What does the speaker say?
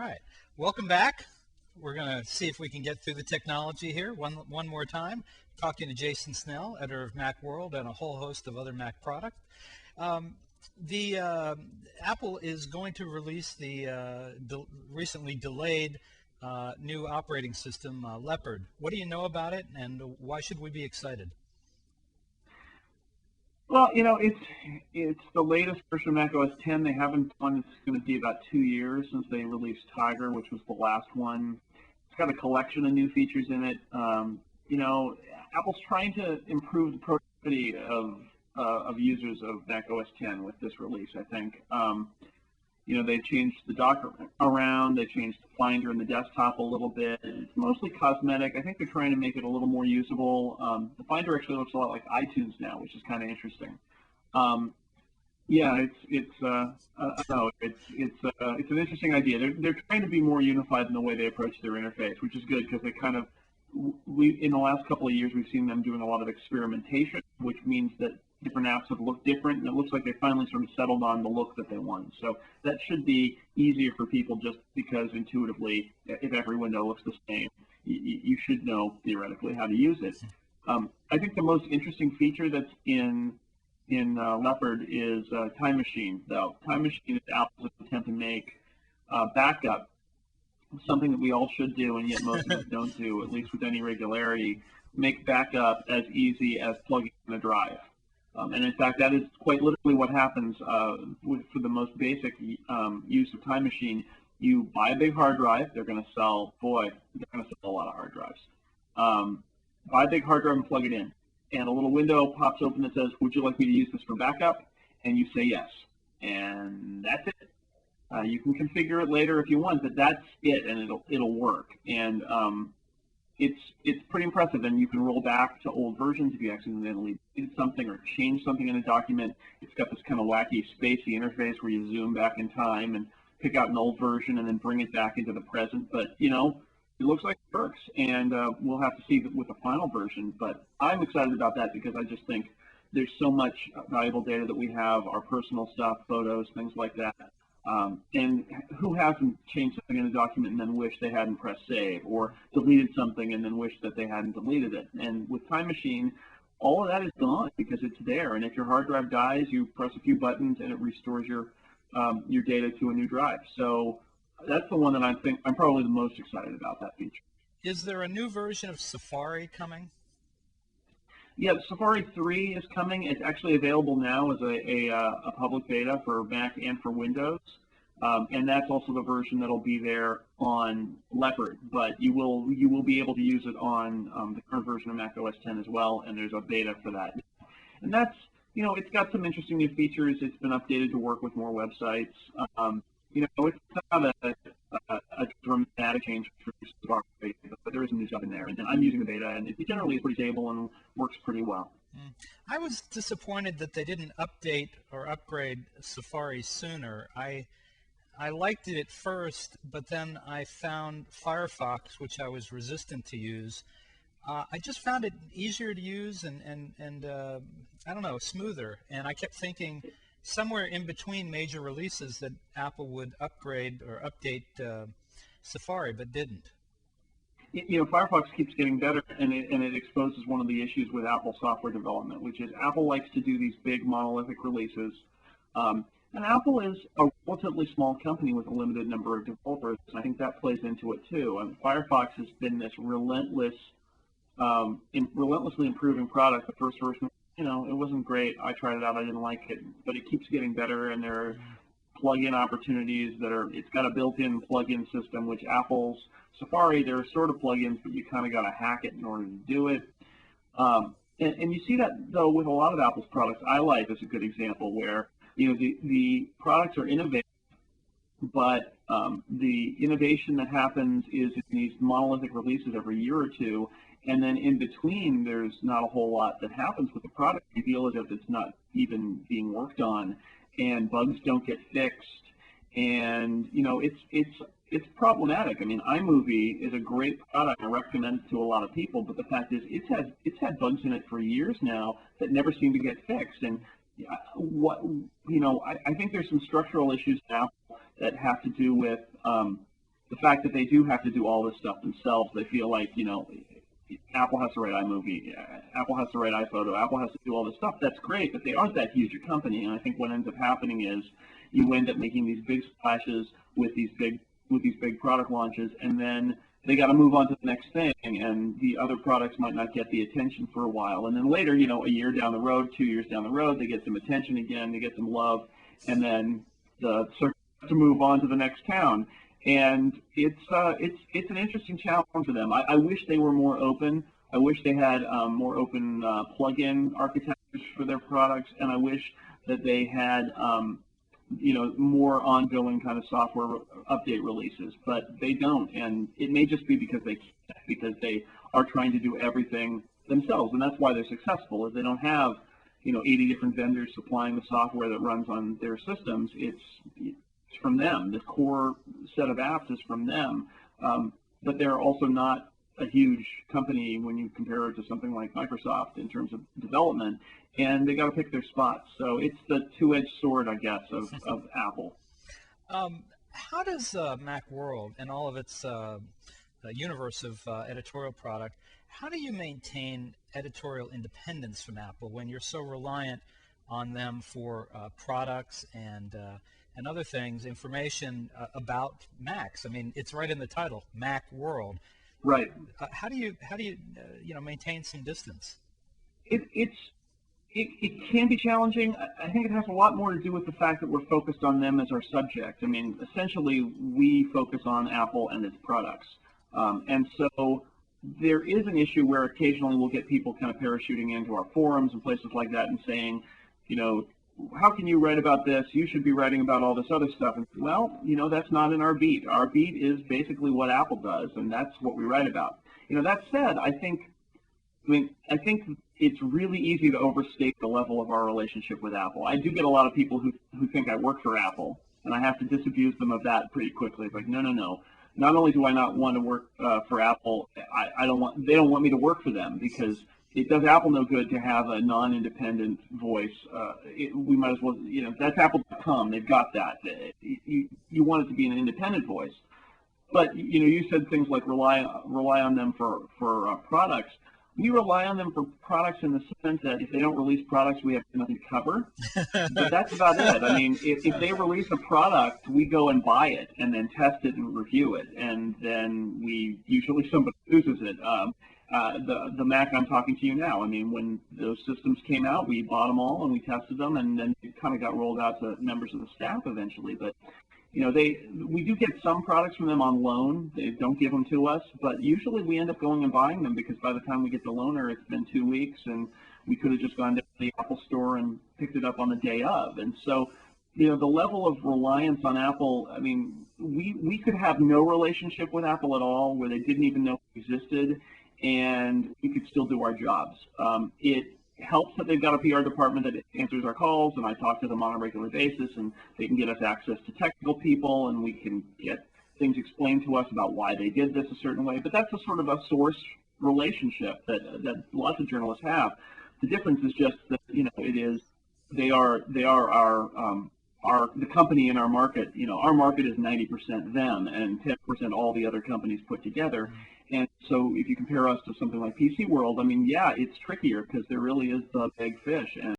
right. Welcome back. We're going to see if we can get through the technology here one more time. Talking to Jason Snell, editor of Macworld, and a whole host of other Mac products. The Apple is going to release the recently delayed new operating system, Leopard. What do you know about it, and why should we be excited? Well, it's the latest version of Mac OS 10. They haven't done. It's going to be about 2 years since they released Tiger, which was the last one. It's got a collection of new features in it. Apple's trying to improve the productivity of users of Mac OS 10 with this release. I think. They changed the dock around. They changed the Finder in the desktop a little bit. It's mostly cosmetic. I think they're trying to make it a little more usable. The Finder actually looks a lot like iTunes now, which is kind of interesting. It's an interesting idea. They're trying to be more unified in the way they approach their interface, which is good because they kind of in the last couple of years we've seen them doing a lot of experimentation, which means that different apps have looked different, and it looks like they finally sort of settled on the look that they want. So that should be easier for people just because intuitively, if every window looks the same, you should know theoretically how to use it. I think the most interesting feature that's in Leopard is Time Machine, though. Time Machine is Apple's attempt to make backup something that we all should do, and yet most of us don't do, at least with any regularity. Make backup as easy as plugging in a drive. And in fact, that is quite literally what happens for the most basic use of Time Machine. You buy a big hard drive. They're going to sell a lot of hard drives. Buy a big hard drive and plug it in. And a little window pops open that says, would you like me to use this for backup? And you say yes. And that's it. You can configure it later if you want, but that's it, and it'll work. And it's pretty impressive, and you can roll back to old versions if you accidentally did something or change something in a document. It's got this kind of wacky, spacey interface where you zoom back in time and pick out an old version and then bring it back into the present. But, it looks like it works, and we'll have to see with the final version. But I'm excited about that because I just think there's so much valuable data that we have, our personal stuff, photos, things like that. And who hasn't changed something in a document and then wished they hadn't pressed save, or deleted something and then wished that they hadn't deleted it? And with Time Machine, all of that is gone because it's there. And if your hard drive dies, you press a few buttons and it restores your data to a new drive. So that's the one that I'm probably the most excited about, that feature. Is there a new version of Safari coming? Yeah, Safari 3 is coming. It's actually available now as a public beta for Mac and for Windows. And that's also the version that'll be there on Leopard. But you will be able to use it on the current version of Mac OS 10 as well, and there's a beta for that. And that's, it's got some interesting new features. It's been updated to work with more websites. It's not a dramatic change for Safari, but there is some new stuff in there. And I'm using the beta, and it generally is pretty stable and works pretty well. I was disappointed that they didn't update or upgrade Safari sooner. I liked it at first, but then I found Firefox, which I was resistant to use. I just found it easier to use and I don't know, smoother. And I kept thinking somewhere in between major releases that Apple would upgrade or update Safari, but didn't. Firefox keeps getting better, and it exposes one of the issues with Apple software development, which is Apple likes to do these big monolithic releases. And Apple is a relatively small company with a limited number of developers, and I think that plays into it too. And Firefox has been this relentlessly improving product. The first version, it wasn't great. I tried it out. I didn't like it, but it keeps getting better, and there are plug-in opportunities it's got a built-in plug-in system, which Apple's Safari, there are sort of plugins, but you kind of got to hack it in order to do it. And you see that, though, with a lot of Apple's products. iLife is a good example where, the products are innovative, but the innovation that happens is in these monolithic releases every year or two, and then in between, there's not a whole lot that happens with the product. You feel as if it's not even being worked on, and bugs don't get fixed, and it's problematic. I mean, iMovie is a great product. I recommend it to a lot of people, but the fact is, it's had bugs in it for years now that never seem to get fixed. And I think there's some structural issues now that have to do with the fact that they do have to do all this stuff themselves, they feel like, Apple has to write iMovie, Apple has to write iPhoto, Apple has to do all this stuff. That's great, but they aren't that huge a company. And I think what ends up happening is you end up making these big splashes with these big product launches, and then they got to move on to the next thing, and the other products might not get the attention for a while. And then later, a year down the road, 2 years down the road, they get some attention again, they get some love, and then the circle to move on to the next town. And it's an interesting challenge for them. I wish they were more open. I wish they had more open plug-in architectures for their products, and I wish that they had more ongoing kind of software update releases. But they don't, and it may just be because they are trying to do everything themselves, and that's why they're successful. Is they don't have 80 different vendors supplying the software that runs on their systems. It's from them. The core set of apps is from them, but they're also not a huge company when you compare it to something like Microsoft in terms of development, and they got to pick their spots. So it's the two-edged sword, I guess, of Apple. How does Macworld and all of its universe of editorial product, how do you maintain editorial independence from Apple when you're so reliant on them for products and other things, information about Macs? I mean, it's right in the title, Macworld. Right. How do you maintain some distance? It can be challenging. I think it has a lot more to do with the fact that we're focused on them as our subject. I mean, essentially, we focus on Apple and its products, and so there is an issue where occasionally we'll get people kind of parachuting into our forums and places like that and saying, how can you write about this? You should be writing about all this other stuff. And well, that's not in our beat. Our beat is basically what Apple does, and that's what we write about. That said, I think it's really easy to overstate the level of our relationship with Apple. I do get a lot of people who think I work for Apple, and I have to disabuse them of that pretty quickly. It's like, no. Not only do I not want to work for Apple, they don't want me to work for them, because it does Apple no good to have a non-independent voice. We might as well, that's Apple.com. They've got that. You want it to be an independent voice. But, you said things like rely on them for products. We rely on them for products in the sense that if they don't release products, we have nothing to cover. But that's about it. I mean, if they release a product, we go and buy it and then test it and review it. And then usually somebody uses it. The Mac I'm talking to you now, I mean, when those systems came out, we bought them all and we tested them, and then it kind of got rolled out to members of the staff eventually. But we do get some products from them on loan. They don't give them to us, but usually we end up going and buying them, because by the time we get the loaner, it's been 2 weeks, and we could have just gone to the Apple store and picked it up on the day of. And so, the level of reliance on Apple, I mean, we could have no relationship with Apple at all, where they didn't even know it existed, and we could still do our jobs. It helps that they've got a PR department that answers our calls, and I talk to them on a regular basis, and they can get us access to technical people, and we can get things explained to us about why they did this a certain way. But that's a sort of a source relationship that lots of journalists have. The difference is just that they are the company in our market. Our market is 90% them and 10% all the other companies put together. And so if you compare us to something like PC World, I mean, yeah, it's trickier because there really is the big fish. And